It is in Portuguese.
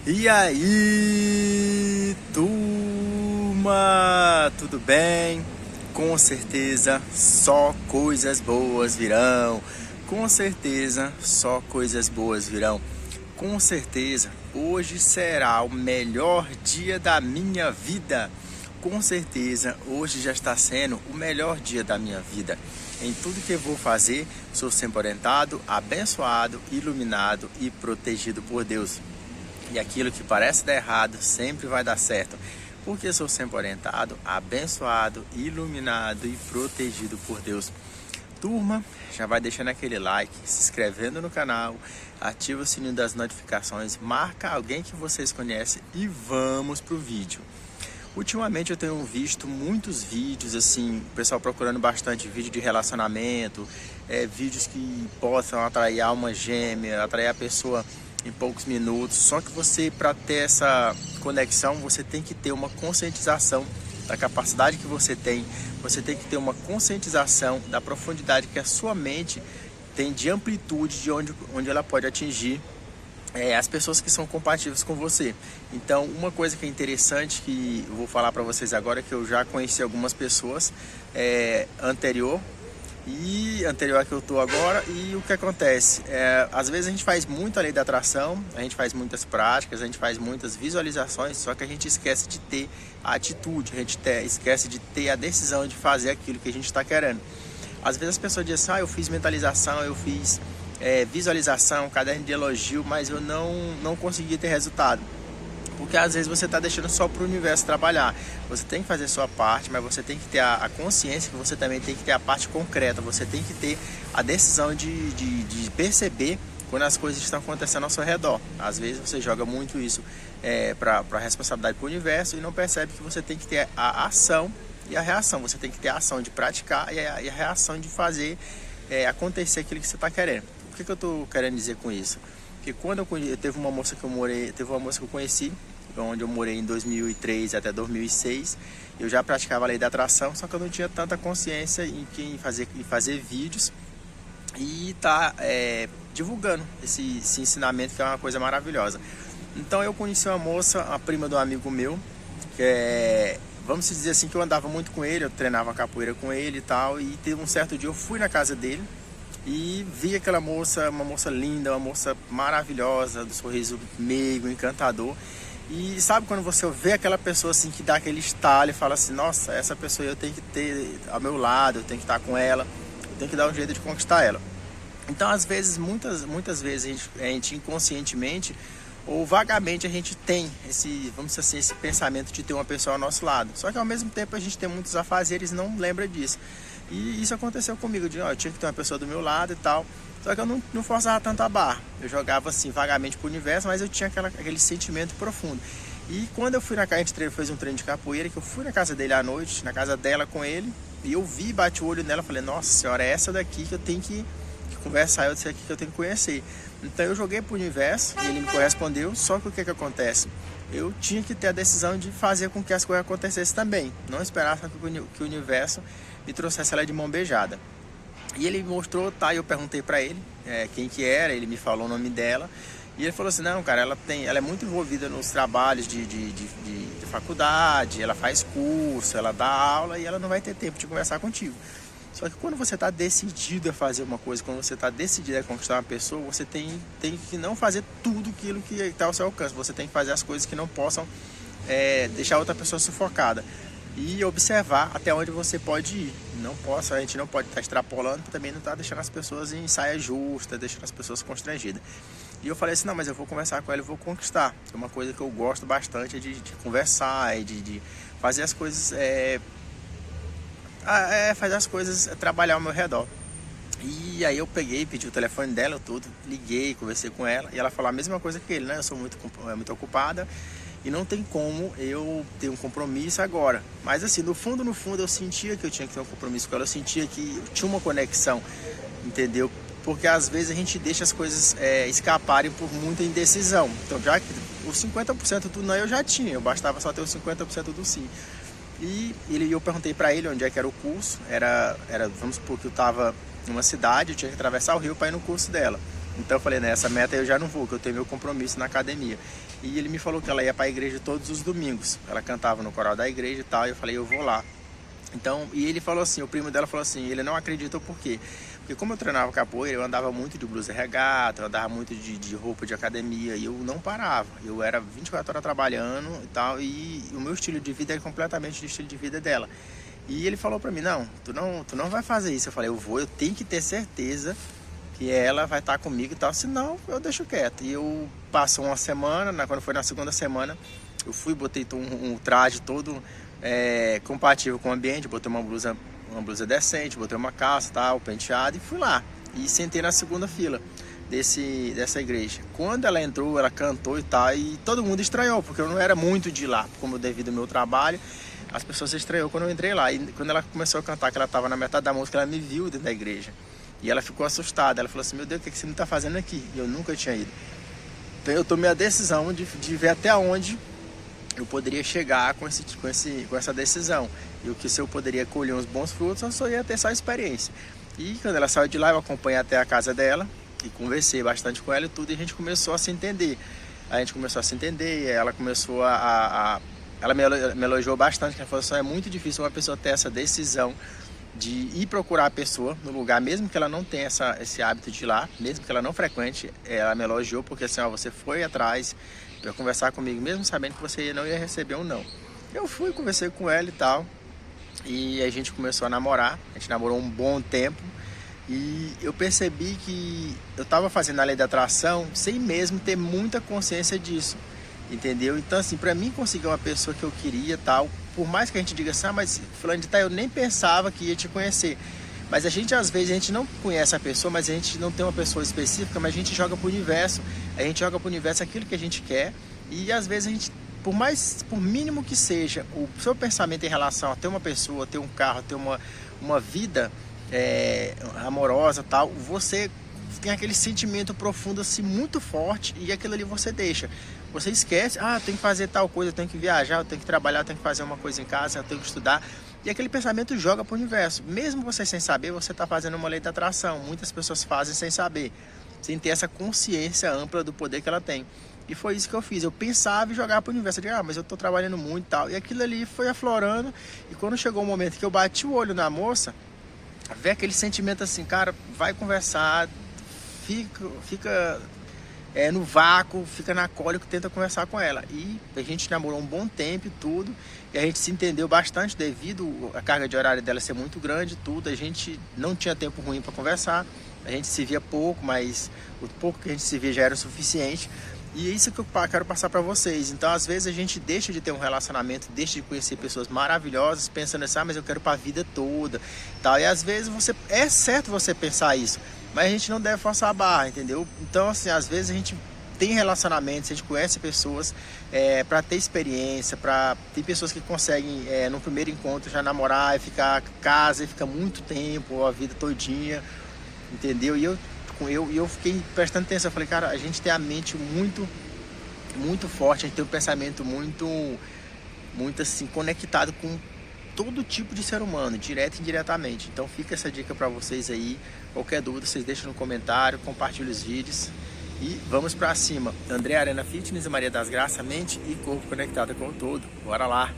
E aí, turma, tudo bem? Com certeza só coisas boas virão. Com certeza só coisas boas virão. Com certeza hoje será o melhor dia da minha vida. Com certeza hoje já está sendo o melhor dia da minha vida. Em tudo que eu vou fazer, sou sempre orientado, abençoado, iluminado e protegido por Deus. E aquilo que parece dar errado sempre vai dar certo, porque sou sempre orientado, abençoado, iluminado e protegido por Deus. Turma, já vai deixando aquele like, se inscrevendo no canal, ativa o sininho das notificações, marca alguém que vocês conhecem e vamos pro vídeo. Ultimamente eu tenho visto muitos vídeos, assim, o pessoal procurando bastante vídeo de relacionamento, vídeos que possam atrair a alma gêmea, atrair a pessoa em poucos minutos. Só que você, para ter essa conexão, você tem que ter uma conscientização da capacidade que você tem que ter uma conscientização da profundidade que a sua mente tem, de amplitude de onde ela pode atingir as pessoas que são compatíveis com você. Então, uma coisa que é interessante, que eu vou falar para vocês agora, é que eu já conheci algumas pessoas anterior a que eu tô agora. E o que acontece? Às vezes a gente faz muito a lei da atração, a gente faz muitas práticas, a gente faz muitas visualizações, só que a gente esquece de ter a atitude, a gente esquece de ter a decisão de fazer aquilo que a gente está querendo. Às vezes as pessoas dizem assim, eu fiz mentalização, eu fiz visualização, caderno de elogio, mas eu não consegui ter resultado. Porque às vezes você está deixando só para o universo trabalhar. Você tem que fazer a sua parte, mas você tem que ter a consciência que você também tem que ter a parte concreta. Você tem que ter a decisão de perceber quando as coisas estão acontecendo ao seu redor. Às vezes você joga muito isso para a responsabilidade para o universo e não percebe que você tem que ter a ação e a reação. Você tem que ter a ação de praticar e a reação de fazer acontecer aquilo que você está querendo. O que eu estou querendo dizer com isso? Porque quando teve uma moça que eu conheci, onde eu morei em 2003 até 2006, eu já praticava a lei da atração, só que eu não tinha tanta consciência em fazer vídeos e divulgando esse ensinamento, que é uma coisa maravilhosa. Então eu conheci uma moça, a prima de um amigo meu, que vamos dizer assim, que eu andava muito com ele, eu treinava capoeira com ele e tal, e teve um certo dia eu fui na casa dele e vi aquela moça, uma moça linda, uma moça maravilhosa, do sorriso meigo, encantador. E sabe quando você vê aquela pessoa assim que dá aquele estalo e fala assim, nossa, essa pessoa eu tenho que ter ao meu lado, eu tenho que estar com ela, eu tenho que dar um jeito de conquistar ela. Então às vezes, muitas vezes a gente inconscientemente ou vagamente a gente tem vamos dizer assim, esse pensamento de ter uma pessoa ao nosso lado. Só que ao mesmo tempo a gente tem muitos afazeres e não lembra disso. E isso aconteceu comigo, eu tinha que ter uma pessoa do meu lado e tal. Só que eu não forçava tanto a barra. Eu jogava assim vagamente pro universo, mas eu tinha aquele sentimento profundo. E quando eu fui na casa, a gente fez um treino de capoeira, que eu fui na casa dele à noite, na casa dela com ele, e eu vi, bati o olho nela, falei, nossa senhora, é essa daqui que eu tenho que conversar, é essa aqui que eu tenho que conhecer. Então eu joguei pro universo e ele me correspondeu, só que o que acontece? Eu tinha que ter a decisão de fazer com que as coisas acontecessem também, não esperar que o universo me trouxesse ela de mão beijada. E ele me mostrou, tá, e eu perguntei pra ele quem que era, ele me falou o nome dela, e ele falou assim, não, cara, ela é muito envolvida nos trabalhos de faculdade, ela faz curso, ela dá aula e ela não vai ter tempo de conversar contigo. Só que quando você está decidido a fazer uma coisa, quando você está decidido a conquistar uma pessoa, você tem que não fazer tudo aquilo que está ao seu alcance. Você tem que fazer as coisas que não possam deixar outra pessoa sufocada. E observar até onde você pode ir. A gente não pode estar extrapolando, também não está deixando as pessoas em saia justa, deixando as pessoas constrangidas. E eu falei assim, não, mas eu vou conversar com ela e vou conquistar. É uma coisa que eu gosto bastante de conversar e de fazer as coisas... fazer as coisas, trabalhar ao meu redor. E aí eu peguei, pedi o telefone dela, tudo, liguei, conversei com ela, e ela falou a mesma coisa que ele, né? Eu sou muito ocupada e não tem como eu ter um compromisso agora. Mas assim, no fundo eu sentia que eu tinha que ter um compromisso com ela, eu sentia que eu tinha uma conexão, entendeu? Porque às vezes a gente deixa as coisas escaparem por muita indecisão. Então já que os 50% do não eu já tinha, eu bastava só ter os 50% do sim. E eu perguntei para ele onde é que era o curso, vamos supor que eu estava numa cidade, eu tinha que atravessar o rio para ir no curso dela. Então eu falei, nessa meta eu já não vou, que eu tenho meu compromisso na academia. E ele me falou que ela ia para a igreja todos os domingos. Ela cantava no coral da igreja e tal, e eu falei, eu vou lá. Então, e ele falou assim, o primo dela falou assim, ele não acreditou por quê? Porque como eu treinava capoeira, eu andava muito de blusa regata, eu andava muito de roupa de academia, e eu não parava. Eu era 24 horas trabalhando e tal, e o meu estilo de vida é completamente o estilo de vida dela. E ele falou pra mim, não, tu não vai fazer isso. Eu falei, eu tenho que ter certeza que ela vai estar comigo e tal, senão eu deixo quieto. E eu passo uma semana, quando foi na segunda semana, eu fui, botei um traje todo compatível com o ambiente, botei uma blusa decente, botei uma calça, tal, penteado, e fui lá. E sentei na segunda fila dessa igreja. Quando ela entrou, ela cantou e tal, e todo mundo estranhou, porque eu não era muito de lá, como devido ao meu trabalho, as pessoas se estranhou quando eu entrei lá. E quando ela começou a cantar, que ela estava na metade da música, ela me viu dentro da igreja. E ela ficou assustada, ela falou assim, meu Deus, o que você não está fazendo aqui? E eu nunca tinha ido. Então eu tomei a decisão de ver até onde eu poderia chegar com essa decisão. E o que se eu poderia colher uns bons frutos, eu só ia ter só experiência. E quando ela saiu de lá, eu acompanhei até a casa dela e conversei bastante com ela e tudo, e a gente começou a se entender. E ela começou ela me elogiou bastante, ela falou assim, é muito difícil uma pessoa ter essa decisão de ir procurar a pessoa no lugar, mesmo que ela não tenha esse hábito de ir lá, mesmo que ela não frequente. Ela me elogiou porque assim, ó, você foi atrás para conversar comigo, mesmo sabendo que você não ia receber um não. Eu fui, conversei com ela e tal, e a gente começou a namorar. A gente namorou um bom tempo, e eu percebi que eu estava fazendo a lei da atração sem mesmo ter muita consciência disso, entendeu? Então assim, para mim conseguir uma pessoa que eu queria tal, por mais que a gente diga assim, mas fulano de tal, eu nem pensava que ia te conhecer. Mas às vezes a gente não conhece a pessoa, mas a gente não tem uma pessoa específica, mas a gente joga pro universo. A gente joga pro universo aquilo que a gente quer, e às vezes a gente, por mínimo que seja, o seu pensamento em relação a ter uma pessoa, ter um carro, ter uma vida amorosa tal, você tem aquele sentimento profundo assim, muito forte, e aquilo ali você deixa. Você esquece, tem que fazer tal coisa, eu tenho que viajar, eu tenho que trabalhar, eu tenho que fazer uma coisa em casa, eu tenho que estudar. E aquele pensamento joga para o universo. Mesmo você sem saber, você está fazendo uma lei da atração. Muitas pessoas fazem sem saber, sem ter essa consciência ampla do poder que ela tem. E foi isso que eu fiz. Eu pensava e jogava para o universo. Eu digo, mas eu estou trabalhando muito e tal. E aquilo ali foi aflorando. E quando chegou o momento que eu bati o olho na moça, veio aquele sentimento assim, cara, vai conversar, fica no vácuo, fica na cólica, tenta conversar com ela. E a gente namorou um bom tempo e tudo, e a gente se entendeu bastante devido a carga de horário dela ser muito grande e tudo. A gente não tinha tempo ruim para conversar, a gente se via pouco, mas o pouco que a gente se via já era o suficiente. E é isso que eu quero passar para vocês. Então às vezes a gente deixa de ter um relacionamento, deixa de conhecer pessoas maravilhosas, pensando assim, mas eu quero para a vida toda tal. E às vezes é certo você pensar isso, mas a gente não deve forçar a barra, entendeu? Então assim, às vezes a gente tem relacionamentos, a gente conhece pessoas para ter experiência, tem pessoas que conseguem no primeiro encontro já namorar e ficar em casa e fica muito tempo, a vida todinha, entendeu? E eu fiquei prestando atenção, eu falei, cara, a gente tem a mente muito, muito forte, a gente tem um pensamento muito assim, conectado com todo tipo de ser humano, direto e indiretamente. Então fica essa dica para vocês aí. Qualquer dúvida, vocês deixam no comentário, compartilhem os vídeos e vamos para cima. André Arena Fitness e Maria das Graças, mente e corpo conectado com o todo. Bora lá!